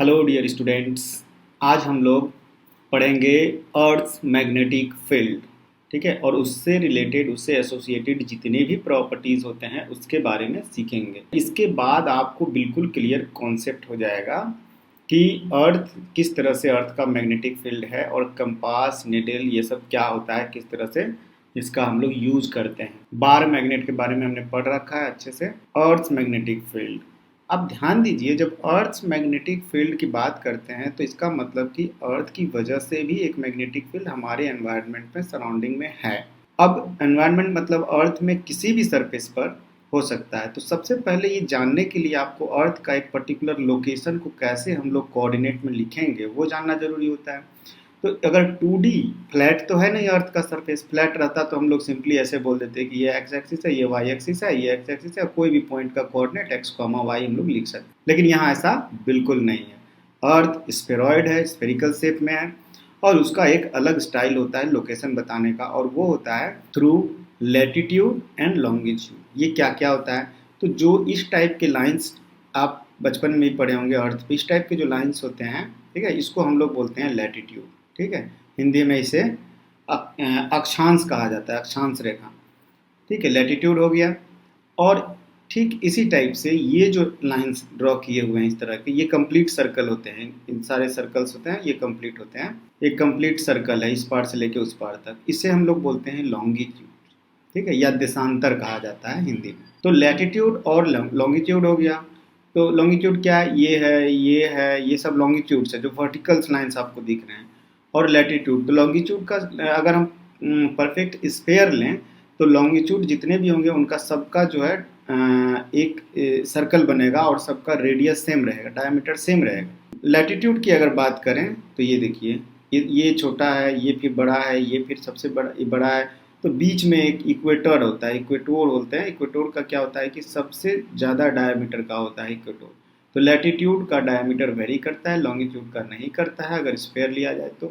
Hello dear students. आज हम लोग पढ़ेंगे अर्थ मैग्नेटिक फील्ड। ठीक है, और उससे रिलेटेड उससे एसोसिएटेड जितने भी प्रॉपर्टीज़ होते हैं उसके बारे में सीखेंगे। इसके बाद आपको बिल्कुल क्लियर कॉन्सेप्ट हो जाएगा कि अर्थ किस तरह से अर्थ का मैग्नेटिक फील्ड है और कंपास निडल ये सब क्या होता है, किस तरह से इसका हम लोग यूज करते हैं। बार मैग्नेट के बारे में हमने पढ़ रखा है अच्छे से। अर्थ मैग्नेटिक फील्ड, अब ध्यान दीजिए, जब अर्थ मैग्नेटिक फील्ड की बात करते हैं तो इसका मतलब कि अर्थ की वजह से भी एक मैग्नेटिक फील्ड हमारे एनवायरनमेंट में सराउंडिंग में है। अब एनवायरनमेंट मतलब अर्थ में किसी भी सरफेस पर हो सकता है। तो सबसे पहले ये जानने के लिए आपको अर्थ का एक पर्टिकुलर लोकेशन को कैसे हम लोग कोऑर्डिनेट में लिखेंगे वो जानना जरूरी होता है। तो अगर 2D फ्लैट तो है नहीं, अर्थ का सरफेस फ्लैट रहता तो हम लोग सिंपली ऐसे बोल देते कि ये एक्स एक्सिस है, ये वाई एक्सिस है, ये एक्स एक्सिस है, कोई भी पॉइंट का कोऑर्डिनेट एक्स कॉमा वाई हम लोग लिख सकते। लेकिन यहाँ ऐसा बिल्कुल नहीं है। अर्थ स्फेरॉइड है, स्फेरिकल शेप में है, और उसका एक अलग स्टाइल होता है लोकेशन बताने का, और वो होता है थ्रू लैटिट्यूड एंड लॉन्गिट्यूड। ये क्या क्या होता है, तो जो इस टाइप के लाइन्स आप बचपन में ही पढ़े होंगे अर्थ पे, इस टाइप के जो लाइन्स होते हैं, ठीक है, इसको हम लोग बोलते हैं लैटिट्यूड। ठीक है, हिंदी में इसे अक्षांश कहा जाता है, अक्षांश रेखा। ठीक है, लैटिट्यूड हो गया। और ठीक इसी टाइप से ये जो लाइंस ड्रॉ किए हुए हैं इस तरह के, ये कंप्लीट सर्कल होते हैं। इन सारे सर्कल्स होते हैं, ये कंप्लीट होते हैं। एक कंप्लीट सर्कल है इस पार से लेके उस पार तक, इसे हम लोग बोलते हैं लॉन्गिट्यूड। ठीक है, या देशांतर कहा जाता है हिंदी में। तो लैटिट्यूड और लॉन्गिट्यूड हो गया। तो लॉन्गिट्यूड क्या है, ये है, ये है, ये सब लॉन्गिट्यूड्स है जो वर्टिकल्स लाइंस आपको दिख रहे हैं। और लैटिट्यूड, तो लॉन्गिट्यूड का अगर हम परफेक्ट स्पेयर लें तो लॉन्गिट्यूड जितने भी होंगे उनका सबका जो है एक सर्कल बनेगा और सबका रेडियस सेम रहेगा, डायमीटर सेम रहेगा। लैटिट्यूड की अगर बात करें तो ये देखिए, ये छोटा है, ये फिर बड़ा है, ये फिर सबसे बड़ा है। तो बीच में एक इक्वेटर होता है, इक्वेटोर बोलते हैं। इक्वेटोर का क्या होता है कि सबसे ज़्यादा डायमीटर का होता है इक्वेटोर। तो लैटिट्यूड का डायमीटर वेरी करता है, लॉन्गिट्यूड का नहीं करता है अगर स्पेयर लिया जाए तो।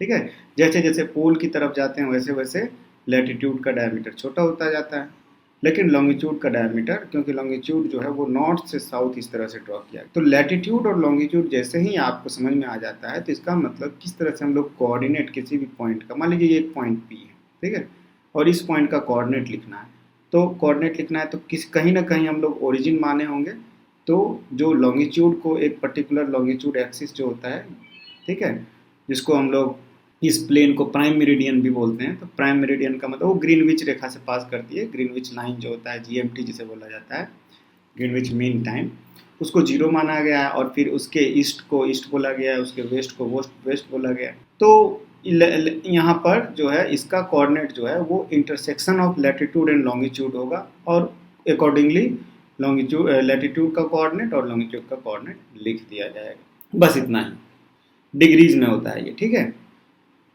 ठीक है, जैसे जैसे पोल की तरफ जाते हैं वैसे वैसे लैटिट्यूड का डायमीटर छोटा होता जाता है। लेकिन लॉन्गिट्यूड का डायमीटर, क्योंकि लॉन्गिट्यूड जो है वो नॉर्थ से साउथ इस तरह से ड्रॉ किया। तो लैटिट्यूड और लॉन्गिट्यूड जैसे ही आपको समझ में आ जाता है तो इसका मतलब किस तरह से हम लोग कोऑर्डिनेट किसी भी पॉइंट का, मान लीजिए ये एक पॉइंट पी है, ठीक है, और इस पॉइंट का कोऑर्डिनेट लिखना है। तो कोऑर्डिनेट लिखना है तो कहीं ना कहीं हम लोग ओरिजिन माने होंगे। तो जो लॉन्गिट्यूड को एक पर्टिकुलर लॉन्गिट्यूड एक्सिस जो होता है, ठीक है, जिसको हम लोग इस प्लेन को प्राइम मेरिडियन भी बोलते हैं। तो प्राइम मेरिडियन का मतलब वो ग्रीनविच रेखा से पास करती है। ग्रीनविच लाइन जो होता है, जीएमटी जिसे बोला जाता है, ग्रीनविच मीन टाइम, उसको जीरो माना गया है। और फिर उसके ईस्ट को ईस्ट बोला गया है, उसके वेस्ट को वेस्ट बोला गया है। तो यहाँ पर जो है इसका कोऑर्डिनेट जो है वो intersection of latitude and longitude होगा, और अकॉर्डिंगली लॉन्गिट्यूड लैटिट्यूड का कोऑर्डिनेट और लॉन्गिट्यूड का कोऑर्डिनेट लिख दिया जाएगा। बस इतना ही। डिग्रीज में होता है ये, ठीक है,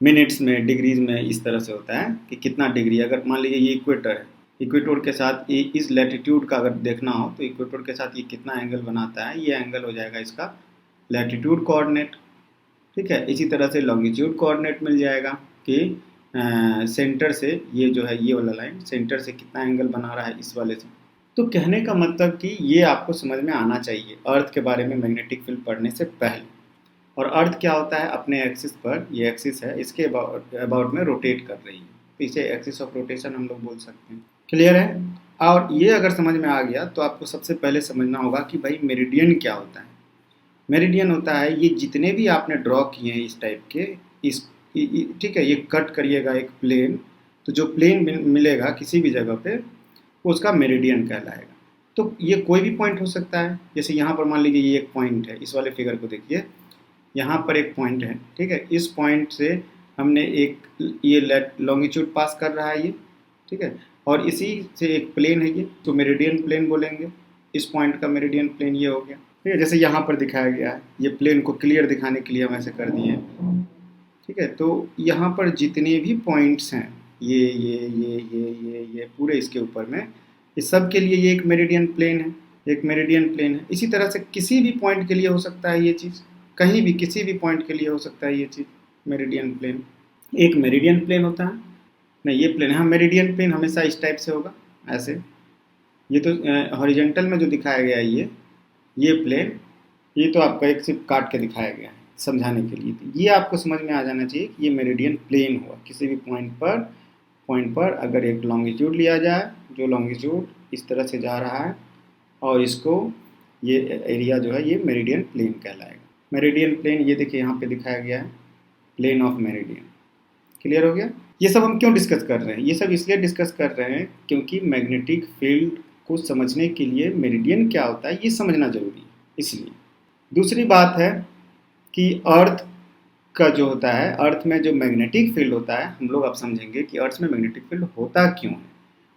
मिनट्स में, डिग्रीज में इस तरह से होता है कि कितना डिग्री। अगर मान लीजिए ये इक्वेटर है, इक्वेटर के साथ ये इस लैटिट्यूड का अगर देखना हो तो इक्वेटर के साथ ये कितना एंगल बनाता है, ये एंगल हो जाएगा इसका लैटिट्यूड कोऑर्डिनेट। ठीक है, इसी तरह से लॉन्गिट्यूड कोऑर्डिनेट मिल जाएगा कि सेंटर से ये जो है, ये वाला लाइन सेंटर से कितना एंगल बना रहा है इस वाले से। तो कहने का मतलब कि ये आपको समझ में आना चाहिए अर्थ के बारे में मैग्नेटिक फील्ड पढ़ने से पहले। और अर्थ क्या होता है, अपने एक्सिस पर, ये एक्सिस है, इसके अबाउट में रोटेट कर रही है, तो इसे एक्सिस ऑफ रोटेशन हम लोग बोल सकते हैं। क्लियर है। और ये अगर समझ में आ गया तो आपको सबसे पहले समझना होगा कि भाई मेरिडियन क्या होता है। मेरिडियन होता है ये जितने भी आपने ड्रॉ किए हैं इस टाइप के, इस ठीक है, ये कट करिएगा एक प्लेन, तो जो प्लेन मिलेगा किसी भी जगह पे वो उसका मेरिडियन कहलाएगा। तो ये कोई भी पॉइंट हो सकता है। जैसे यहाँ पर मान लीजिए ये एक पॉइंट है, इस वाले फिगर को देखिए, यहाँ पर एक पॉइंट है, ठीक है, इस पॉइंट से हमने एक ये लॉन्गिट्यूड पास कर रहा है ये, ठीक है, और इसी से एक प्लेन है ये, तो मेरिडियन प्लेन बोलेंगे। इस पॉइंट का मेरिडियन प्लेन ये हो गया, ठीक है, जैसे यहाँ पर दिखाया गया है। ये प्लेन को क्लियर दिखाने के लिए हम ऐसे कर दिए हैं, ठीक है। तो यहाँ पर जितने भी पॉइंट्स हैं, ये पूरे इसके ऊपर में, इस सब के लिए ये एक मेरिडियन प्लेन है, एक मेरिडियन प्लेन है। इसी तरह से किसी भी पॉइंट के लिए हो सकता है ये चीज़, कहीं भी किसी भी पॉइंट के लिए हो सकता है ये चीज़, मेरिडियन प्लेन। एक मेरिडियन प्लेन होता है, नहीं ये प्लेन, हाँ मेरिडियन प्लेन हमेशा इस टाइप से होगा, ऐसे। ये तो हॉरिजॉन्टल में जो दिखाया गया है ये प्लेन, ये तो आपका एक सिर्फ काट के दिखाया गया है समझाने के लिए। तो ये आपको समझ में आ जाना चाहिए कि ये मेरिडियन प्लेन हुआ। किसी भी पॉइंट पर अगर एक लॉन्गिट्यूड लिया जाए, जो लॉन्गिट्यूड इस तरह से जा रहा है, और इसको ये एरिया जो है ये मेरिडियन प्लेन कहलाएगा। मेरिडियन प्लेन ये देखिए यहाँ पे दिखाया गया है, प्लेन ऑफ मेरिडियन। क्लियर हो गया? ये सब हम क्यों डिस्कस कर रहे हैं? ये सब इसलिए डिस्कस कर रहे हैं क्योंकि मैग्नेटिक फील्ड को समझने के लिए मेरिडियन क्या होता है ये समझना जरूरी है, इसलिए। दूसरी बात है कि अर्थ का जो होता है, अर्थ में जो मैग्नेटिक फील्ड होता है, हम लोग अब समझेंगे कि अर्थ में मैग्नेटिक फील्ड होता क्यों है।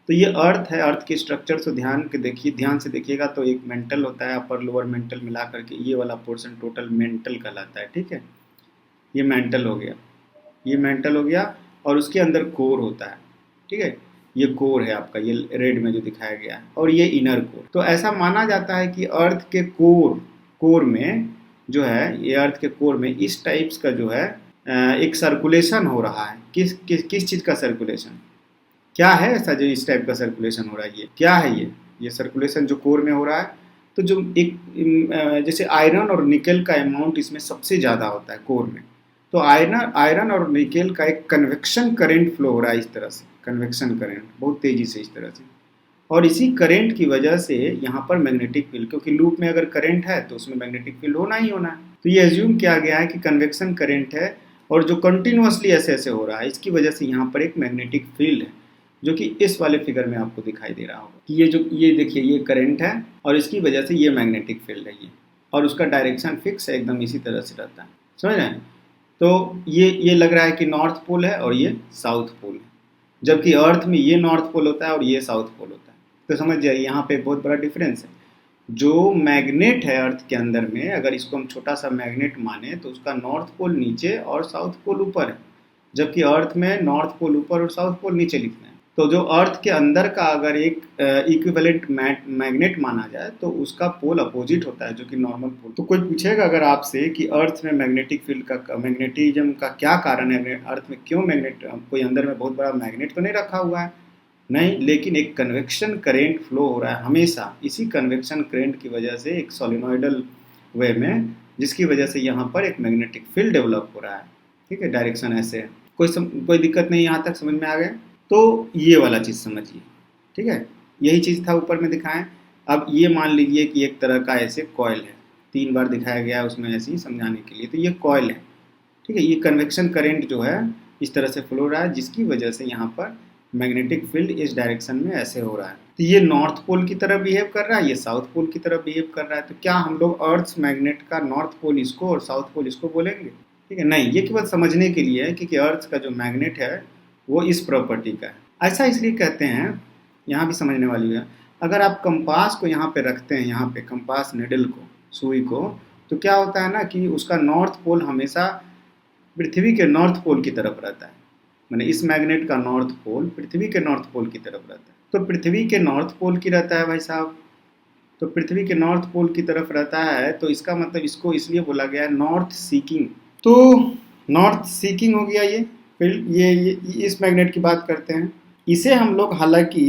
तो ये अर्थ है, अर्थ के स्ट्रक्चर से ध्यान से देखिएगा तो एक मेंटल होता है, अपर लोअर मेंटल मिला करके ये वाला पोर्शन टोटल मेंटल कहलाता है। ठीक है, ये मेंटल हो गया, ये मेंटल हो गया, और उसके अंदर कोर होता है। ठीक है, ये कोर है आपका, ये रेड में जो दिखाया गया है, और ये इनर कोर। तो ऐसा माना जाता है कि अर्थ के कोर में जो है, ये अर्थ के कोर में इस टाइप्स का जो है एक सर्कुलेशन हो रहा है। किस चीज़ का सर्कुलेशन? क्या है ऐसा जो इस टाइप का सर्कुलेशन हो रहा है? ये क्या है? ये सर्कुलेशन जो कोर में हो रहा है, तो जो एक जैसे आयरन और निकेल का अमाउंट इसमें सबसे ज़्यादा होता है कोर में। तो आयरन और निकेल का एक कन्वेक्शन करंट फ्लो हो रहा है इस तरह से, कन्वेक्शन करंट बहुत तेज़ी से इस तरह से, और इसी करंट की वजह से यहाँ पर मैग्नेटिक फील्ड, क्योंकि लूप में अगर करंट है तो उसमें मैग्नेटिक फील्ड होना ही होना है। तो ये एज्यूम किया गया है कि कन्वेक्शन करंट है और जो कंटिन्यूसली ऐसे हो रहा है, इसकी वजह से यहाँ पर एक मैग्नेटिक फील्ड है, जो कि इस वाले फिगर में आपको दिखाई दे रहा होगा कि ये देखिए ये करंट है और इसकी वजह से ये मैग्नेटिक फील्ड है ये, और उसका डायरेक्शन फिक्स है एकदम इसी तरह से रहता है। समझ रहे हैं? तो ये लग रहा है कि नॉर्थ पोल है और ये साउथ पोल है, जबकि अर्थ में ये नॉर्थ पोल होता है और ये साउथ पोल होता है। तो समझ जाइए यहाँ पे बहुत बड़ा डिफरेंस है। जो मैग्नेट है अर्थ के अंदर में, अगर इसको हम छोटा सा मैग्नेट माने तो उसका नॉर्थ पोल नीचे और साउथ पोल ऊपर है, जबकि अर्थ में नॉर्थ पोल ऊपर और साउथ पोल नीचे लिखना है। तो जो अर्थ के अंदर का अगर एक इक्विवेलेंट मैग्नेट माना जाए तो उसका पोल अपोजिट होता है, जो कि नॉर्मल पोल। तो कोई पूछेगा अगर आपसे कि अर्थ में मैग्नेटिक फील्ड का, मैग्नेटिज्म का क्या कारण है, अर्थ में क्यों मैग्नेट, कोई अंदर में बहुत बड़ा मैग्नेट तो नहीं रखा हुआ है, नहीं, लेकिन एक कन्वेक्शन करेंट फ्लो हो रहा है हमेशा। इसी कन्वेक्शन करेंट की वजह से एक सोलिनॉइडल वे में, जिसकी वजह से यहाँ पर एक मैग्नेटिक फील्ड डेवलप हो रहा है। ठीक है, डायरेक्शन ऐसे है। कोई दिक्कत नहीं, यहाँ तक समझ में आ गया? तो ये वाला चीज़ समझिए। ठीक है, यही चीज़ था ऊपर में दिखाएं। अब ये मान लीजिए कि एक तरह का ऐसे कॉयल है, 3 बार दिखाया गया है उसमें ऐसे ही समझाने के लिए। तो ये कॉयल है, ठीक है, ये कन्वेक्शन करेंट जो है इस तरह से फ्लो रहा है, जिसकी वजह से यहाँ पर मैग्नेटिक फील्ड इस डायरेक्शन में ऐसे हो रहा है। तो ये नॉर्थ पोल की तरह बिहेव कर रहा है, ये साउथ पोल की तरह बिहेव कर रहा है। तो क्या हम लोग अर्थ मैग्नेट का नॉर्थ पोल इसको और साउथ पोल इसको बोलेंगे? ठीक है, नहीं, ये केवल समझने के लिए है कि अर्थ का जो मैग्नेट है वो इस प्रॉपर्टी का है। ऐसा इसलिए कहते हैं, यहाँ भी समझने वाली है। अगर आप कंपास को यहाँ पे रखते हैं, यहाँ पे कंपास निडल को, सुई को, तो क्या होता है ना कि उसका नॉर्थ पोल हमेशा पृथ्वी के नॉर्थ पोल की तरफ रहता है। माने इस मैग्नेट का नॉर्थ पोल पृथ्वी के नॉर्थ पोल की तरफ रहता है। तो पृथ्वी के नॉर्थ पोल की रहता है भाई साहब, तो पृथ्वी के नॉर्थ पोल की तरफ रहता है, तो इसका मतलब इसको इसलिए बोला गया है नॉर्थ सीकिंग। तो नॉर्थ सीकिंग हो गया ये फील्ड। ये इस मैग्नेट की बात करते हैं। इसे हम लोग हालांकि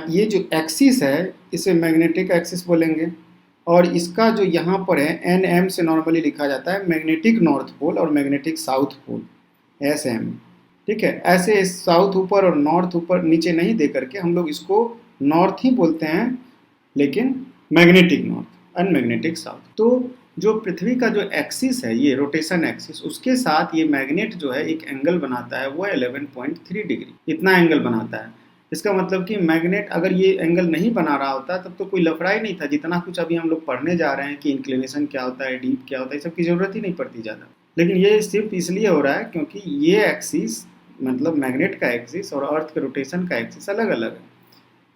ये जो एक्सिस है इसे मैग्नेटिक एक्सिस बोलेंगे, और इसका जो यहाँ पर है NM से नॉर्मली लिखा जाता है मैग्नेटिक नॉर्थ पोल और मैग्नेटिक साउथ पोल, SM। ठीक है, ऐसे साउथ ऊपर और नॉर्थ ऊपर नीचे नहीं दे करके हम लोग इसको नॉर्थ ही बोलते हैं, लेकिन मैग्नेटिक नॉर्थ अनमैग्नेटिक साउथ। तो जो पृथ्वी का जो एक्सिस है, ये रोटेशन एक्सिस, उसके साथ ये मैग्नेट जो है एक एंगल बनाता है, वो 11.3 डिग्री, इतना एंगल बनाता है। इसका मतलब कि मैग्नेट अगर ये एंगल नहीं बना रहा होता तब तो कोई लफड़ा ही नहीं था। जितना कुछ अभी हम लोग पढ़ने जा रहे हैं कि इंक्लिनेशन क्या होता है, डीप क्या होता है, सब की जरूरत ही नहीं पड़ती ज़्यादा। लेकिन ये सिर्फ इसलिए हो रहा है क्योंकि ये एक्सिस, मतलब मैग्नेट का एक्सिस और अर्थ के रोटेशन का एक्सिस अलग अलग है।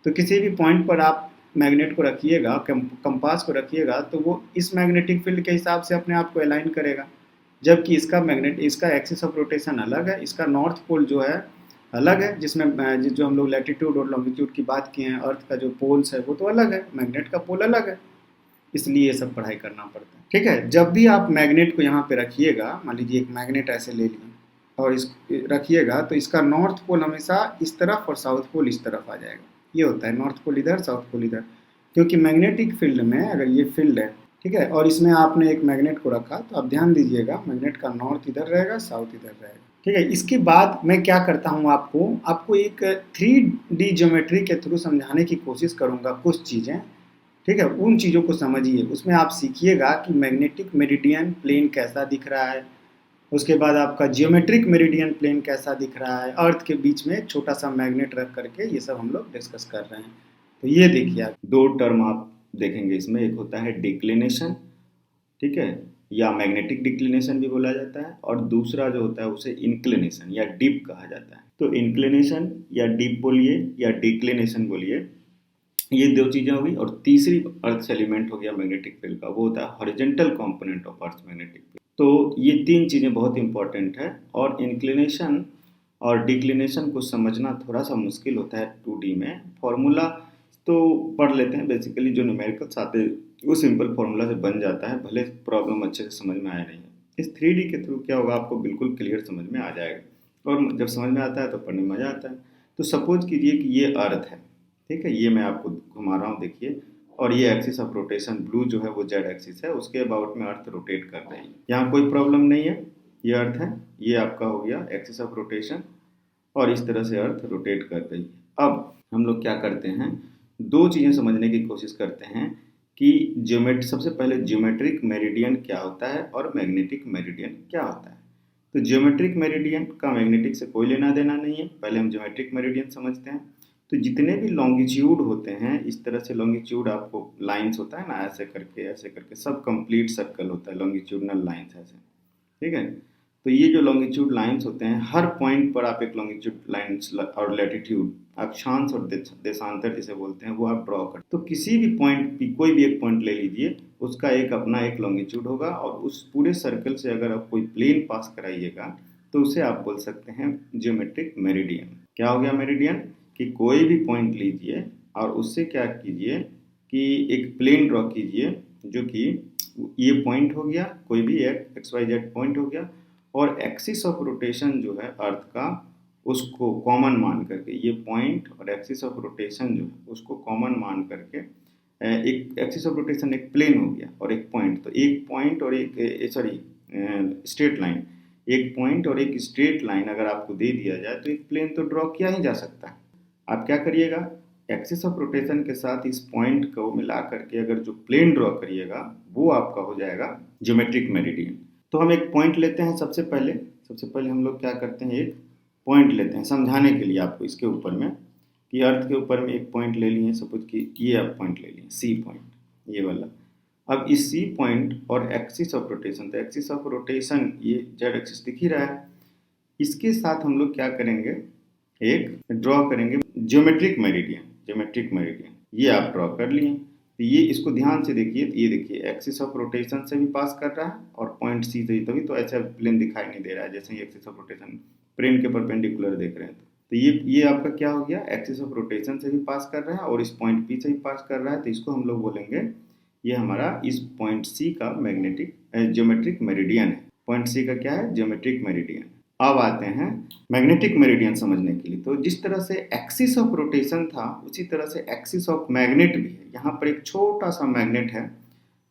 तो किसी भी पॉइंट पर आप मैग्नेट को रखिएगा, कंपास को रखिएगा, तो वो इस मैग्नेटिक फील्ड के हिसाब से अपने आप को अलाइन करेगा, जबकि इसका एक्सिस ऑफ रोटेशन अलग है। इसका नॉर्थ पोल जो है अलग है, जिसमें जो हम लोग लैटिट्यूड और लॉन्गिट्यूड की बात किए हैं, अर्थ का जो पोल्स है वो तो अलग है, मैग्नेट का पोल अलग है, इसलिए ये सब पढ़ाई करना पड़ता है। ठीक है, जब भी आप मैग्नेट को यहाँ पे रखिएगा, मान लीजिए एक मैग्नेट ऐसे ले लिए और इस रखिएगा, तो इसका नॉर्थ पोल हमेशा इस तरफ और साउथ पोल इस तरफ आ जाएगा। ये होता है नॉर्थ पोल इधर, साउथ पोल इधर, क्योंकि मैग्नेटिक फील्ड में अगर ये फील्ड है, ठीक है। और इसमें आपने एक मैग्नेट को रखा, तो आप ध्यान दीजिएगा मैग्नेट का नॉर्थ इधर रहेगा, साउथ इधर रहेगा। ठीक है। इसके बाद मैं क्या करता हूँ, आपको आपको एक 3D ज्योमेट्री के थ्रू समझाने की कोशिश करूँगा कुछ चीज़ें। ठीक है। उन चीज़ों को समझिए, उसमें आप सीखिएगा कि मैग्नेटिक मेरिडियन प्लेन कैसा दिख रहा है, उसके बाद आपका जियोमेट्रिक मेरिडियन प्लेन कैसा दिख रहा है, अर्थ के बीच में एक छोटा सा मैग्नेट रख करके, ये सब हम लोग डिस्कस कर रहे हैं। तो ये देखिए, आप दो टर्म आप देखेंगे इसमें, एक होता है डिक्लिनेशन, ठीक है, या मैग्नेटिक डिक्लिनेशन भी बोला जाता है, और दूसरा जो होता है उसे इंक्लिनेशन या डिप कहा जाता है। तो इंक्लिनेशन या डिप बोलिए या डिक्लिनेशन बोलिए, ये दो चीज़ें हो गई। और तीसरी अर्थ एलिमेंट हो गया मैग्नेटिक फील्ड का, वो होता है horizontal component of earth magnetic field. तो ये तीन चीज़ें बहुत इंपॉर्टेंट है, और इंक्लिनेशन और डिक्लिनेशन को समझना थोड़ा सा मुश्किल होता है 2D में। फॉर्मूला तो पढ़ लेते हैं, बेसिकली जो न्यूमेरिकल्स आते हैं वो सिंपल फार्मूला से बन जाता है, भले प्रॉब्लम अच्छे से समझ में आया नहीं है। इस 3D के थ्रू क्या होगा, आपको बिल्कुल क्लियर समझ में आ जाएगा, और जब समझ में आता है तो पढ़ने में मज़ा आता है। तो सपोज कीजिए कि ये अर्थ है, ठीक है, ये मैं आपको घुमा रहा हूँ देखिए, और ये एक्सिस ऑफ रोटेशन ब्लू जो है वो जेड एक्सिस है, उसके अबाउट में अर्थ रोटेट कर रही है। यहाँ कोई प्रॉब्लम नहीं है, ये अर्थ है, ये आपका हो गया एक्सिस ऑफ रोटेशन, और इस तरह से अर्थ रोटेट कर रही है। अब हम लोग क्या करते हैं, दो चीज़ें समझने की कोशिश करते हैं कि सबसे पहले ज्योमेट्रिक मेरिडियन क्या होता है और मैग्नेटिक मेरिडियन क्या होता है। तो ज्योमेट्रिक मेरिडियन का मैग्नेटिक से कोई लेना देना नहीं है, पहले हम ज्योमेट्रिक मेरिडियन समझते हैं। तो जितने भी लॉन्गिट्यूड होते हैं, इस तरह से लॉन्गिट्यूड आपको लाइंस होता है ना, ऐसे करके सब कंप्लीट सर्कल होता है, लॉन्गिट्यूडनल लाइंस ऐसे, ठीक है। तो ये जो लॉन्गिट्यूड लाइंस होते हैं, हर पॉइंट पर आप एक लॉन्गिट्यूड लाइंस और लैटिट्यूड, अक्षांश और देशांतर जिसे बोलते हैं, वो आप ड्रॉ कर। तो किसी भी पॉइंट, कोई भी एक पॉइंट ले लीजिए, उसका एक अपना एक लॉन्गिट्यूड होगा, और उस पूरे सर्कल से अगर आप कोई प्लेन पास कराइएगा तो उसे आप बोल सकते हैं ज्योमेट्रिक मेरिडियन। क्या हो गया मेरिडियन, कि कोई भी पॉइंट लीजिए और उससे क्या कीजिए कि एक प्लेन ड्रॉ कीजिए, जो कि ये पॉइंट हो गया, कोई भी एक XYZ पॉइंट हो गया, और एक्सिस ऑफ रोटेशन जो है अर्थ का, उसको कॉमन मान करके, ये पॉइंट और एक्सिस ऑफ रोटेशन जो है उसको कॉमन मान करके, एक एक्सिस ऑफ रोटेशन एक प्लेन हो गया और एक पॉइंट, तो एक पॉइंट और एक स्ट्रेट लाइन, एक पॉइंट और एक स्ट्रेट लाइन अगर आपको दे दिया जाए तो एक प्लेन तो ड्रॉ किया ही जा सकता है। आप क्या करिएगा, एक्सिस ऑफ रोटेशन के साथ इस पॉइंट को मिला करके अगर जो प्लेन ड्रॉ करिएगा, वो आपका हो जाएगा ज्योमेट्रिक मेरिडियन। तो हम एक पॉइंट लेते हैं, सबसे पहले हम लोग क्या करते हैं, एक पॉइंट लेते हैं समझाने के लिए आपको, इसके ऊपर में कि अर्थ के ऊपर में एक पॉइंट ले लिए, सपोज कि ये आप पॉइंट ले लिए सी पॉइंट, ये वाला। अब इस सी पॉइंट और एक्सिस ऑफ रोटेशन, तो एक्सिस ऑफ रोटेशन ये जेड एक्सिस दिख ही रहा है, इसके साथ हम लोग क्या करेंगे, एक ड्रॉ करेंगे ज्योमेट्रिक मेरिडियन, ये आप ड्रॉ कर लिए। तो ये इसको ध्यान से देखिए, तो ये देखिए एक्सिस ऑफ रोटेशन से भी पास कर रहा है और पॉइंट सी से, तभी तो ऐसा प्लेन दिखाई नहीं दे रहा है, जैसे ही एक्सिस ऑफ रोटेशन प्लेन के परपेंडिकुलर देख रहे हैं। तो ये आपका क्या हो गया, एक्सिस ऑफ रोटेशन से भी पास कर रहा है और इस पॉइंट पी से भी पास कर रहा है, तो इसको हम लोग बोलेंगे ये हमारा इस पॉइंट सी का मैग्नेटिक ज्योमेट्रिक मेरिडियन है। पॉइंट सी का क्या है, ज्योमेट्रिक मेरिडियन। अब आते हैं मैग्नेटिक मेरिडियन समझने के लिए। तो जिस तरह से एक्सिस ऑफ रोटेशन था, उसी तरह से एक्सिस ऑफ मैग्नेट भी है। यहाँ पर एक छोटा सा मैग्नेट है,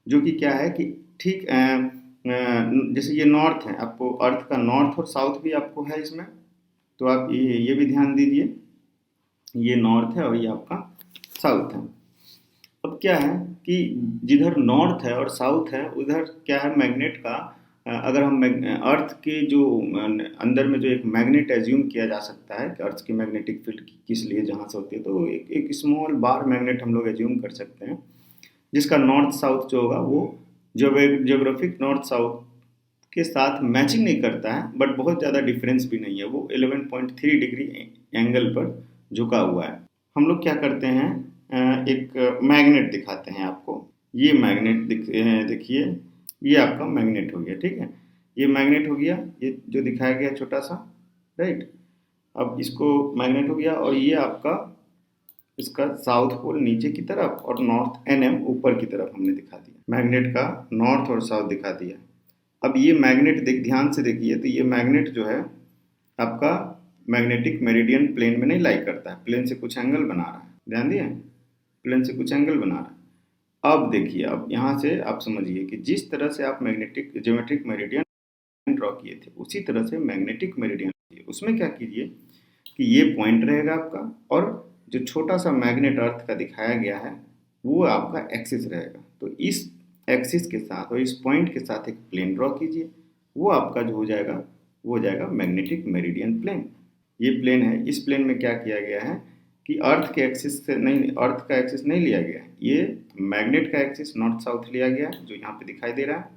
जो कि क्या है कि ठीक जैसे ये नॉर्थ है, आपको अर्थ का नॉर्थ और साउथ भी आपको है इसमें, तो आप ये भी ध्यान दीजिए, ये नॉर्थ है और ये आपका साउथ है। अब क्या है कि जिधर नॉर्थ है और साउथ है, उधर क्या है मैग्नेट का, अगर हम अर्थ के जो अंदर में जो एक मैग्नेट एज्यूम किया जा सकता है कि अर्थ की मैग्नेटिक फील्ड किस लिए जहाँ से होती है, तो एक स्मॉल बार मैग्नेट हम लोग एज्यूम कर सकते हैं, जिसका नॉर्थ साउथ जो होगा वो ज्योग्राफिक नॉर्थ साउथ के साथ मैचिंग नहीं करता है, बट बहुत ज़्यादा डिफरेंस भी नहीं है, वो 11.3 डिग्री एंगल पर झुका हुआ है। हम लोग क्या करते हैं, एक मैग्नेट दिखाते हैं आपको, ये मैग्नेट देखिए, ये आपका मैग्नेट हो गया, ठीक है, ये मैग्नेट हो गया, ये जो दिखाया गया छोटा सा, राइट। अब इसको मैग्नेट हो गया, और ये आपका इसका साउथ पोल नीचे की तरफ और नॉर्थ NM ऊपर की तरफ हमने दिखा दिया, मैग्नेट का नॉर्थ और साउथ दिखा दिया। अब ये मैग्नेट ध्यान से देखिए, तो ये मैग्नेट जो है आपका मैग्नेटिक मेरिडियन प्लेन में नहीं लाई करता है, प्लेन से कुछ एंगल बना रहा है, ध्यान दिए, प्लेन से कुछ एंगल बना रहा है। अब देखिए, अब यहाँ से आप समझिए कि जिस तरह से आप मैग्नेटिक ज्योमेट्रिक मेरिडियन ड्रॉ किए थे उसी तरह से मैग्नेटिक मेरिडियन, उसमें क्या कीजिए कि ये पॉइंट रहेगा आपका, और जो छोटा सा मैग्नेट अर्थ का दिखाया गया है वो आपका एक्सिस रहेगा। तो इस एक्सिस के साथ और इस पॉइंट के साथ एक प्लेन ड्रॉ कीजिए, वो आपका जो हो जाएगा वो हो जाएगा मैग्नेटिक मेरिडियन प्लेन। ये प्लेन है, इस प्लेन में क्या किया गया है कि अर्थ के एक्सिस से नहीं, अर्थ का एक्सिस नहीं लिया गया है, ये मैग्नेट का एक्सिस नॉर्थ साउथ लिया गया है जो यहाँ पे दिखाई दे रहा है,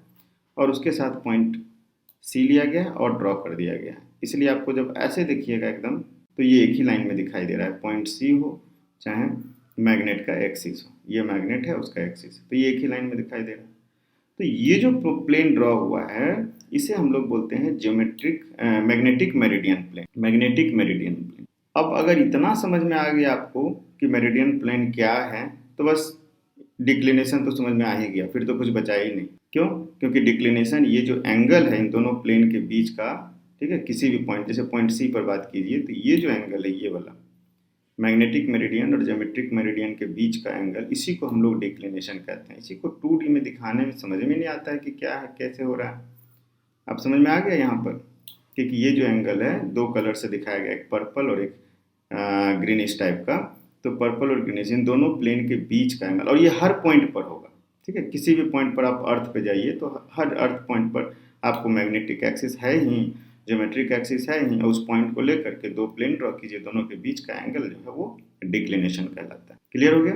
और उसके साथ पॉइंट सी लिया गया है और ड्रॉ कर दिया गया है। इसलिए आपको जब ऐसे देखिएगा एकदम, तो ये एक ही लाइन में दिखाई दे रहा है, पॉइंट सी हो चाहे मैग्नेट का एक्सिस हो, ये मैग्नेट है उसका एक्सिस, तो ये एक ही लाइन में दिखाई दे रहा है। तो ये जो प्लेन ड्रॉ हुआ है इसे हम लोग बोलते हैं geometric magnetic meridian plane, magnetic meridian plane. अब अगर इतना समझ में आ गया आपको कि मेरिडियन प्लेन क्या है, तो बस डिक्लिनेशन तो समझ में आ ही गया, फिर तो कुछ बचा ही नहीं। क्यों? क्योंकि डिक्लिनेशन ये जो एंगल है इन दोनों प्लेन के बीच का, ठीक है, किसी भी पॉइंट, जैसे पॉइंट सी पर बात कीजिए, तो ये जो एंगल है ये वाला मैग्नेटिक मेरिडियन और ज्योमेट्रिक मेरिडियन के बीच का एंगल, इसी को हम लोग डिक्लिनेशन कहते हैं। इसी को 2D में दिखाने में समझ में नहीं आता है कि क्या है, कैसे हो रहा है। अब समझ में आ गया यहाँ पर, क्योंकि ये जो एंगल है दो कलर से दिखाया गया, एक पर्पल और एक ग्रीनिश टाइप का। तो पर्पल और ग्रीनिश इन दोनों प्लेन के बीच का एंगल, और ये हर पॉइंट पर होगा, ठीक है। किसी भी पॉइंट पर आप अर्थ पे जाइए तो हर अर्थ पॉइंट पर आपको मैग्नेटिक एक्सिस है ही, ज्योमेट्रिक एक्सिस है ही, और उस पॉइंट को लेकर के दो प्लेन ड्रॉ कीजिए, दोनों के बीच का एंगल जो है वो डिक्लिनेशन कहलाता है। क्लियर हो गया?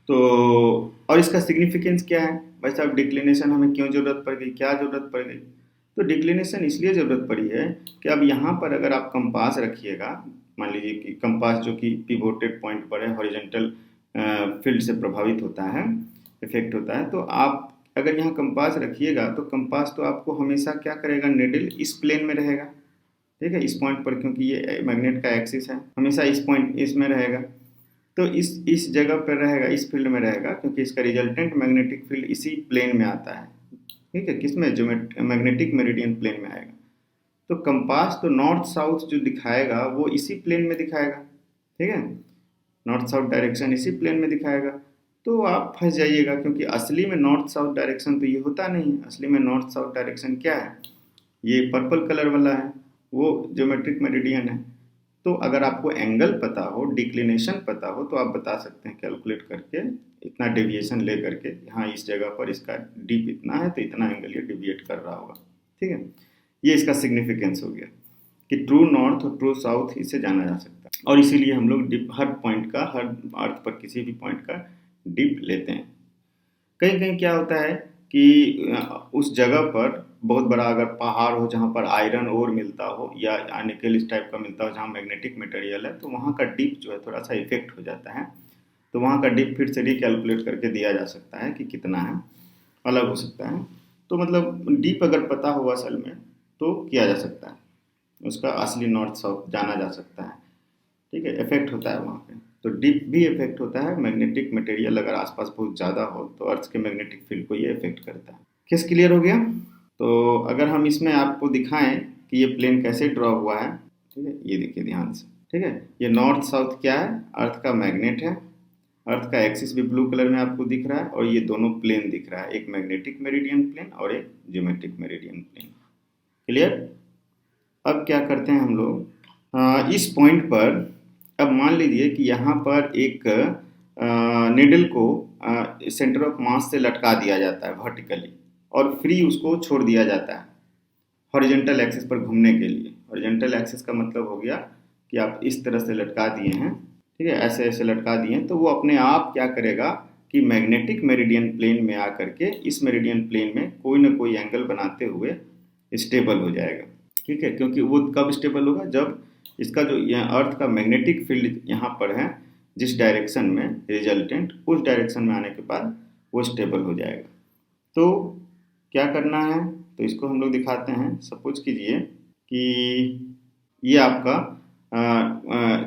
तो और इसका सिग्निफिकेंस क्या है भाई साहब, डिक्लिनेशन हमें क्यों जरूरत पड़ गई, क्या जरूरत पड़ गई? तो डिक्लिनेशन इसलिए ज़रूरत पड़ी है कि अब यहाँ पर अगर आप कंपास रखिएगा, मान लीजिए कि कंपास जो कि पिवोटेड पॉइंट पर है, हॉरिजॉन्टल फील्ड से प्रभावित होता है, इफेक्ट होता है, तो आप अगर यहाँ कंपास रखिएगा तो कंपास तो आपको हमेशा क्या करेगा, निडल इस प्लेन में रहेगा, ठीक है, इस पॉइंट पर, क्योंकि ये मैग्नेट का एक्सिस है, हमेशा इस पॉइंट इसमें रहेगा। तो इस जगह पर रहेगा, इस फील्ड में रहेगा, क्योंकि इसका रिजल्टेंट मैग्नेटिक फील्ड इसी प्लेन में आता है, ठीक है, किसमें, जो मैग्नेटिक मेरिडियन प्लेन में आएगा। तो कंपास तो नॉर्थ साउथ जो दिखाएगा वो इसी प्लेन में दिखाएगा, ठीक है, नॉर्थ साउथ डायरेक्शन इसी प्लेन में दिखाएगा। तो आप फंस जाइएगा, क्योंकि असली में नॉर्थ साउथ डायरेक्शन तो ये होता नहीं है। असली में नॉर्थ साउथ डायरेक्शन क्या है, ये पर्पल कलर वाला है, वो ज्योमेट्रिक मेरिडियन है। तो अगर आपको एंगल पता हो, डिक्लिनेशन पता हो, तो आप बता सकते हैं कैलकुलेट करके, इतना डेविएशन ले करके, हाँ इस जगह पर इसका डीप इतना है तो इतना एंगल ये डिविएट कर रहा होगा, ठीक है। ये इसका सिग्निफिकेंस हो गया कि ट्रू नॉर्थ और ट्रू साउथ इसे जाना जा सकता है, और इसीलिए हम लोग डिप हर पॉइंट का, हर अर्थ पर किसी भी पॉइंट का डिप लेते हैं। कहीं कहीं क्या होता है कि उस जगह पर बहुत बड़ा अगर पहाड़ हो जहाँ पर आयरन ओर मिलता हो या निकेल इस टाइप का मिलता हो, जहाँ मैग्नेटिक मटेरियल है, तो वहाँ का डिप जो है थोड़ा सा इफेक्ट हो जाता है। तो वहाँ का डिप फिर से रिकैलकुलेट करके दिया जा सकता है कि कितना है, अलग हो सकता है। तो मतलब डीप अगर पता हो असल में तो किया जा सकता है, उसका असली नॉर्थ साउथ जाना जा सकता है, ठीक है। इफेक्ट होता है वहाँ पे, तो डीप भी इफेक्ट होता है। मैग्नेटिक मटेरियल अगर आसपास बहुत ज़्यादा हो तो अर्थ के मैग्नेटिक फील्ड को ये इफेक्ट करता है। केस क्लियर हो गया? तो अगर हम इसमें आपको दिखाएं कि ये प्लेन कैसे ड्रॉ हुआ है, ठीक है, ये देखिए ध्यान से, ठीक है, ये नॉर्थ साउथ क्या है, अर्थ का मैग्नेट है, अर्थ का एक्सिस भी ब्लू कलर में आपको दिख रहा है, और ये दोनों प्लेन दिख रहा है, एक मैग्नेटिक मेरिडियन प्लेन और एक ज्योमेट्रिक मेरिडियन प्लेन। क्लियर? अब क्या करते हैं हम लोग, इस पॉइंट पर अब मान लीजिए कि यहाँ पर एक निडल को सेंटर ऑफ मास से लटका दिया जाता है वर्टिकली, और फ्री उसको छोड़ दिया जाता है हॉरिजॉन्टल एक्सिस पर घूमने के लिए। हॉरिजॉन्टल एक्सिस का मतलब हो गया कि आप इस तरह से लटका दिए हैं, ठीक है, ऐसे ऐसे लटका दिए हैं, तो वो अपने आप क्या करेगा कि मैग्नेटिक मेरिडियन प्लेन में आकर के इस मेरिडियन प्लेन में कोई ना कोई एंगल बनाते हुए स्टेबल हो जाएगा, ठीक है। क्योंकि वो कब स्टेबल होगा, जब इसका जो अर्थ का मैग्नेटिक फील्ड यहाँ पर है, जिस डायरेक्शन में रिजल्टेंट, उस डायरेक्शन में आने के बाद वो स्टेबल हो जाएगा। तो क्या करना है, तो इसको हम लोग दिखाते हैं। सपोज कीजिए कि ये आपका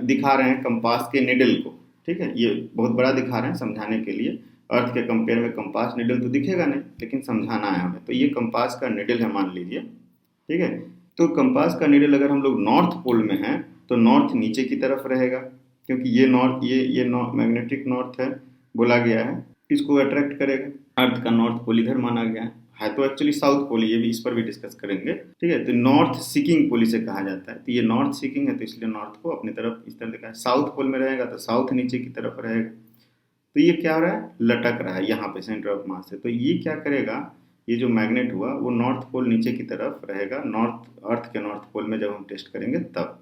दिखा रहे हैं कंपास के निडल को, ठीक है, ये बहुत बड़ा दिखा रहे हैं समझाने के लिए। अर्थ के कंपेयर में कंपास निडल तो दिखेगा नहीं, लेकिन समझाना है हमें। तो ये कंपास का निडल है मान लीजिए, ठीक है। तो कंपास का निडल अगर हम लोग नॉर्थ पोल में है तो नॉर्थ नीचे की तरफ रहेगा, क्योंकि ये नॉर्थ, ये मैग्नेटिक नॉर्थ है बोला गया है। किसको अट्रैक्ट करेगा, अर्थ का नॉर्थ पोल इधर माना गया है तो एक्चुअली साउथ पोल, ये भी इस पर भी डिस्कस करेंगे, ठीक है। तो नॉर्थ सीकिंग पोल इसे कहा जाता है, तो ये नॉर्थ सीकिंग है तो इसलिए नॉर्थ को अपनी तरफ इस तरह दिखा है। साउथ पोल में रहेगा तो साउथ नीचे की तरफ रहेगा, तो ये क्या हो रहा है, लटक रहा है यहाँ पे सेंटर ऑफ मास से। तो ये क्या करेगा, ये जो मैग्नेट हुआ वो नॉर्थ पोल नीचे की तरफ रहेगा, नॉर्थ अर्थ के नॉर्थ पोल में जब हम टेस्ट करेंगे तब,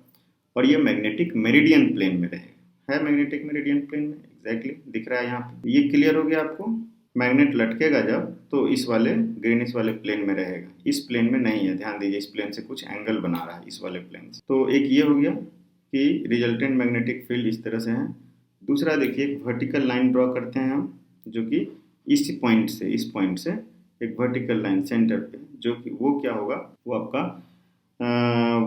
और ये मैग्नेटिक मेरिडियन प्लेन में रहेगा, है मैग्नेटिक मेरिडियन प्लेन में, एग्जैक्टली दिख रहा है यहाँ पे। ये क्लियर हो गया आपको। मैग्नेट लटकेगा जब तो इस वाले ग्रीनिश वाले प्लेन में रहेगा, इस प्लेन में नहीं है, ध्यान दीजिए, इस प्लेन से कुछ एंगल बना रहा है इस वाले प्लेन से। तो एक ये हो गया कि रिजल्टेंट मैग्नेटिक फील्ड इस तरह से है। दूसरा देखिए, एक वर्टिकल लाइन ड्रॉ करते हैं हम, जो कि इस पॉइंट से एक वर्टिकल लाइन सेंटर पे, जो कि वो क्या होगा, वो आपका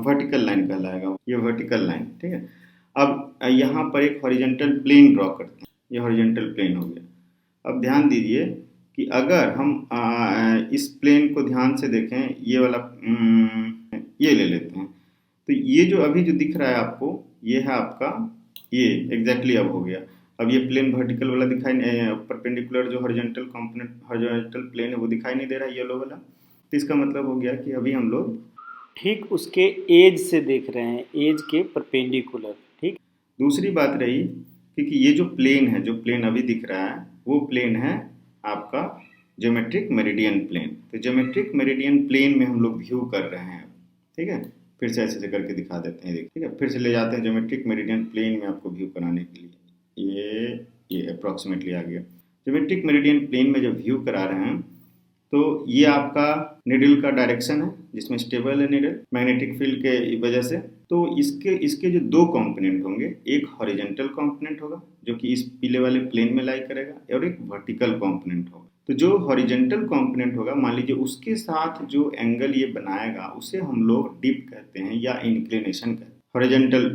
वर्टिकल लाइन कहलाएगा, ये वर्टिकल लाइन, ठीक है। अब यहाँ पर एक हॉरिजॉन्टल प्लेन ड्रॉ करते हैं, ये हॉरिजॉन्टल प्लेन हो गया। अब ध्यान दीजिए कि अगर हम इस प्लेन को ध्यान से देखें, ये वाला ये ले लेते हैं, तो ये जो अभी जो दिख रहा है आपको, ये है आपका, ये एग्जैक्टली अब हो गया। अब ये प्लेन वर्टिकल वाला दिखाई नहीं, परपेंडिकुलर जो हॉरिजॉन्टल कंपोनेंट हॉरिजॉन्टल प्लेन है वो दिखाई नहीं दे रहा है, येलो वाला। तो इसका मतलब हो गया कि अभी हम लोग ठीक उसके एज से देख रहे हैं, एज के परपेंडिकुलर, ठीक। दूसरी बात रही, क्योंकि ये जो प्लेन है, जो प्लेन अभी दिख रहा है, वो प्लेन है आपका ज्योमेट्रिक मेरिडियन प्लेन। तो ज्योमेट्रिक मेरिडियन प्लेन में हम लोग व्यू कर रहे हैं, ठीक है। फिर से ऐसे करके दिखा देते हैं, ठीक है, फिर से ले जाते हैं ज्योमेट्रिक मेरिडियन प्लेन में आपको व्यू कराने के लिए। ये अप्रॉक्सीमेटली आ गया। ज्योमेट्रिक मेरिडियन प्लेन में जब व्यू करा रहे हैं तो ये आपका निडल का डायरेक्शन है, जिसमें स्टेबल है निडल मैग्नेटिक फील्ड के वजह से। तो इसके जो दो कंपोनेंट होंगे, एक हॉरिजॉन्टल कंपोनेंट होगा जो कि इस पीले वाले प्लेन में लाई करेगा, और एक वर्टिकल कंपोनेंट होगा। तो जो हॉरिजॉन्टल कंपोनेंट होगा, मान लीजिए उसके साथ जो एंगल ये बनाएगा उसे हम लोग डिप कहते हैं या इंक्लिनेशन कहते हैं। हॉरिजॉन्टल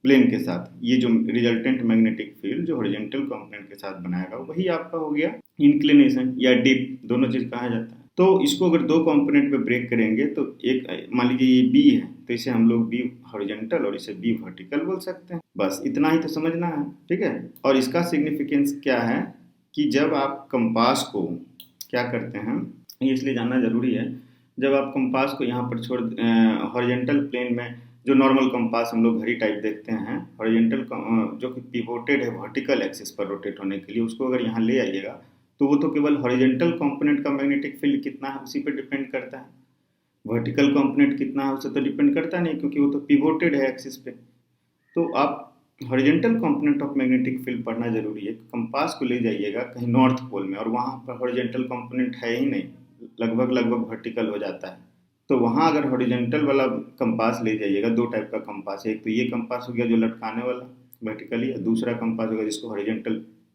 प्लेन के साथ ये जो रिजल्टेंट मैग्नेटिक फील्ड जो हॉरिजॉन्टल कंपोनेंट के साथ बनाएगा वही आपका हो गया इंक्लिनेशन या डिप, दोनों चीज कहा जाता है। तो इसको अगर दो कंपोनेंट पे ब्रेक करेंगे तो एक मान लीजिए ये बी है, तो इसे हम लोग बी हॉरिजॉन्टल और इसे बी वर्टिकल बोल सकते हैं। बस इतना ही तो समझना है, ठीक है। और इसका सिग्निफिकेंस क्या है कि जब आप कंपास को क्या करते हैं, ये इसलिए जानना जरूरी है, जब आप कंपास को यहाँ पर छोड़ हॉरिजॉन्टल प्लेन में जो नॉर्मल कंपास हम लोग घड़ी टाइप देखते हैं, हॉरिजॉन्टल जो कि पिवोटेड है वर्टिकल एक्सिस पर रोटेट होने के लिए, उसको अगर यहाँ ले आइएगा तो वो तो केवल हॉरिजॉन्टल कंपोनेंट का मैग्नेटिक फील्ड कितना है उसी पर डिपेंड करता है। वर्टिकल कंपोनेंट कितना है उससे तो डिपेंड करता नहीं, क्योंकि वो तो पिवोटेड है एक्सिस पे। तो आप horizontal component of magnetic field पढ़ना जरूरी है। कंपास को ले जाइएगा कहीं नॉर्थ पोल में और वहाँ पर हॉरिजॉन्टल कंपोनेंट है ही नहीं, लगभग वर्टिकल हो जाता है। तो वहाँ अगर हॉरिजॉन्टल वाला कंपास ले जाइएगा, दो टाइप का कंपास है, एक तो ये कंपास हो गया जो लटकाने वाला वर्टिकली, दूसरा कंपास होगा जिसको हॉरिजॉन्टल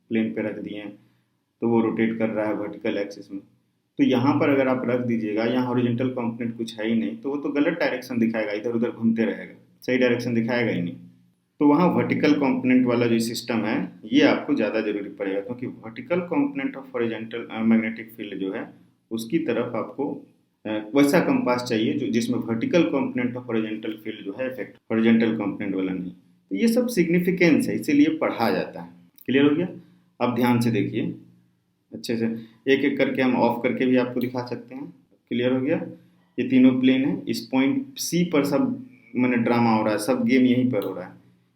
प्लेन पे रख दिए हैं तो वो रोटेट कर रहा है वर्टिकल एक्सिस में। तो यहाँ पर अगर आप रख दीजिएगा, यहाँ हॉरिजॉन्टल कंपोनेंट कुछ है ही नहीं, तो वो तो गलत डायरेक्शन दिखाएगा, इधर उधर घूमते रहेगा, सही डायरेक्शन दिखाएगा ही नहीं। तो वहाँ वर्टिकल कंपोनेंट वाला जो सिस्टम है ये आपको ज़्यादा जरूरी पड़ेगा, क्योंकि vertical component of horizontal magnetic field जो है उसकी तरफ आपको वैसा कंपास चाहिए जो जिसमें vertical component of horizontal field जो है इफेक्ट, हॉरिजॉन्टल कंपोनेंट वाला नहीं। तो ये सब सिग्निफिकेंस है, इसीलिए पढ़ा जाता है। क्लियर हो गया। अब ध्यान से देखिए अच्छे से, एक एक करके हम ऑफ करके भी आपको दिखा सकते हैं। क्लियर हो गया। ये तीनों प्लेन है, इस पॉइंट सी पर सब मैंने ड्रामा हो रहा है, सब गेम यहीं पर हो रहा है।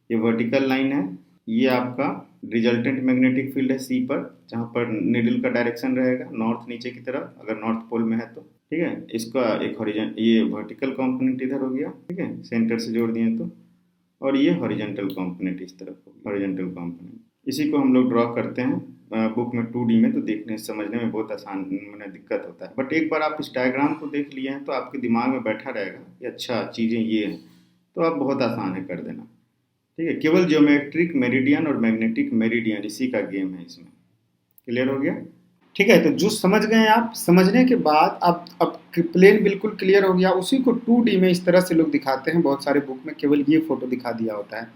ये वर्टिकल लाइन है, ये आपका रिजल्टेंट मैग्नेटिक फील्ड है सी पर, जहाँ पर निडल का डायरेक्शन रहेगा नॉर्थ नीचे की तरफ, अगर नॉर्थ पोल में है तो, ठीक है। इसका एक हॉरिजॉन्टल, ये वर्टिकल कंपोनेंट इधर हो गया, ठीक है, सेंटर से जोड़ दिए तो, और ये हॉरिजॉन्टल कंपोनेंट इस तरफ हो गया, हॉरिजॉन्टल कंपोनेंट। इसी को हम लोग ड्रॉ करते हैं बुक में 2D में, तो देखने समझने में बहुत आसान मैंने दिक्कत होता है, बट एक बार आप इस डायग्राम को देख लिए हैं तो आपके दिमाग में बैठा रहेगा कि अच्छा चीज़ें ये हैं, तो आप बहुत आसान है कर देना, ठीक है। केवल ज्योमेट्रिक मेरिडियन और मैग्नेटिक मेरिडियन इसी का गेम है इसमें। क्लियर हो गया, ठीक है। तो जो समझ गए आप, समझने के बाद अब प्लेन बिल्कुल क्लियर हो गया। उसी को 2D में इस तरह से लोग दिखाते हैं, बहुत सारे बुक में केवल ये फोटो दिखा दिया होता है,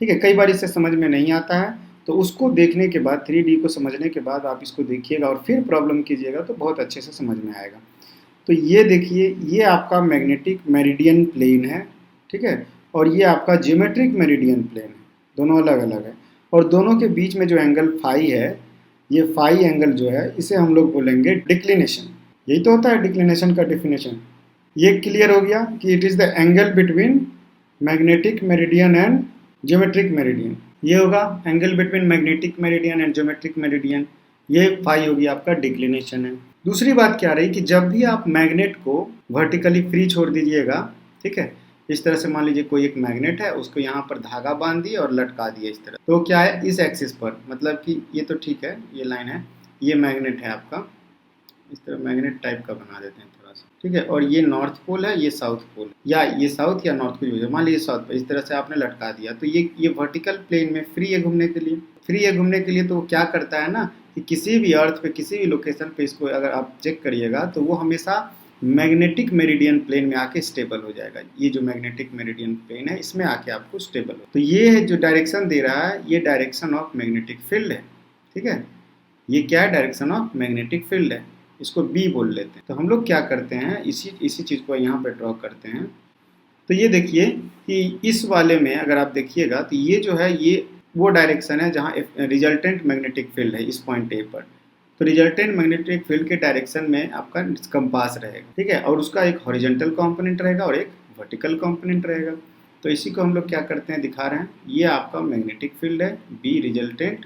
ठीक है। कई बार इससे समझ में नहीं आता है, तो उसको देखने के बाद 3D को समझने के बाद आप इसको देखिएगा और फिर प्रॉब्लम कीजिएगा तो बहुत अच्छे से समझ में आएगा। तो ये देखिए, ये आपका मैग्नेटिक मेरिडियन प्लेन है, ठीक है, और ये आपका ज्योमेट्रिक मेरिडियन प्लेन है, दोनों अलग अलग है। और दोनों के बीच में जो एंगल फाई है ये फाई एंगल जो है इसे हम लोग बोलेंगे डिक्लिनेशन। यही तो होता है डिक्लिनेशन का डेफिनेशन। ये क्लियर हो गया कि it is the angle between magnetic meridian and geometric meridian. ये होगा angle between magnetic meridian and geometric meridian. ये फाई होगी आपका डिक्लिनेशन है। दूसरी बात क्या रही कि जब भी आप मैग्नेट को वर्टिकली फ्री छोड़ दीजिएगा, ठीक है, इस तरह से मान लीजिए कोई एक मैग्नेट है, उसको यहाँ पर धागा बांध दिए और लटका दिए इस तरह, तो क्या है इस एक्सिस पर, मतलब कि ये तो ठीक है, ये लाइन है, ये मैग्नेट है आपका, इस तरह मैग्नेट टाइप का बना देते हैं थोड़ा सा, ठीक है, और ये नॉर्थ पोल है, ये साउथ पोल, या ये साउथ या नॉर्थ कुछ मान लीजिए साउथ पर, इस तरह से आपने लटका दिया, तो ये वर्टिकल प्लेन में फ्री है घूमने के लिए। फ्री है घूमने के लिए तो वो क्या करता है ना कि किसी भी अर्थ पे किसी भी लोकेशन पे इसको अगर आप चेक करिएगा तो वो हमेशा मैग्नेटिक मेरिडियन प्लेन में आके स्टेबल हो जाएगा। ये जो मैग्नेटिक मेरिडियन प्लेन है इसमें आके आपको स्टेबल हो, तो ये जो डायरेक्शन दे रहा है ये डायरेक्शन ऑफ मैग्नेटिक फील्ड है, ठीक है, ये क्या है डायरेक्शन ऑफ मैग्नेटिक फील्ड है, इसको बी बोल लेते हैं। तो हम लोग क्या करते हैं इसी चीज़ को यहाँ पे ड्रॉ करते हैं। तो ये देखिए कि इस वाले में अगर आप देखिएगा तो ये जो है ये वो डायरेक्शन है जहाँ रिजल्टेंट मैग्नेटिक फील्ड है इस पॉइंट ए पर। तो रिजल्टेंट मैग्नेटिक फील्ड के डायरेक्शन में आपका कंपास रहेगा, ठीक है, और उसका एक हॉरिजॉन्टल कंपोनेंट रहेगा और एक वर्टिकल कंपोनेंट रहेगा। तो इसी को हम लोग क्या करते हैं दिखा रहे हैं, ये आपका मैग्नेटिक फील्ड है बी रिजल्टेंट,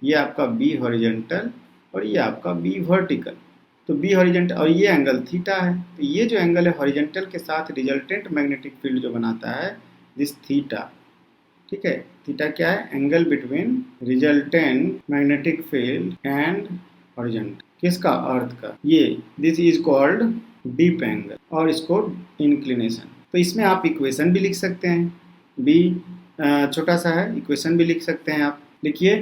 ये आपका बी हॉरिजॉन्टल और ये आपका बी वर्टिकल। तो बी हॉरिजॉन्टल और ये एंगल थीटा है, तो ये जो एंगल है हॉरिजॉन्टल के साथ रिजल्टेंट मैग्नेटिक फील्ड जो बनाता है दिस थीटा, ठीक है, थीटा क्या है angle between resultant magnetic field and horizontal, किसका अर्थ का, ये this is called deep angle और इसको इंक्लिनेशन। तो इसमें आप इक्वेशन भी लिख सकते हैं, बी छोटा सा है, इक्वेशन भी लिख सकते हैं आप, लिखिए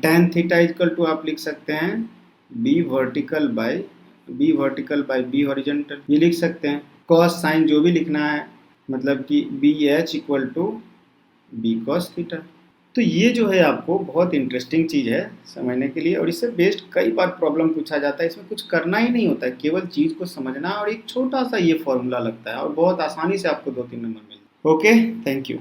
tan थीटा इक्वल टू आप लिख सकते हैं B vertical by B horizontal, ये लिख सकते हैं। कॉस साइन जो भी लिखना है मतलब कि B H equal to B cos theta. तो ये जो है आपको बहुत इंटरेस्टिंग चीज़ है समझने के लिए, और इससे बेस्ड कई बार प्रॉब्लम पूछा जाता है। इसमें कुछ करना ही नहीं होता है, केवल चीज़ को समझना और एक छोटा सा ये फॉर्मूला लगता है और बहुत आसानी से आपको 2-3 नंबर मिल जाए। Okay, thank you.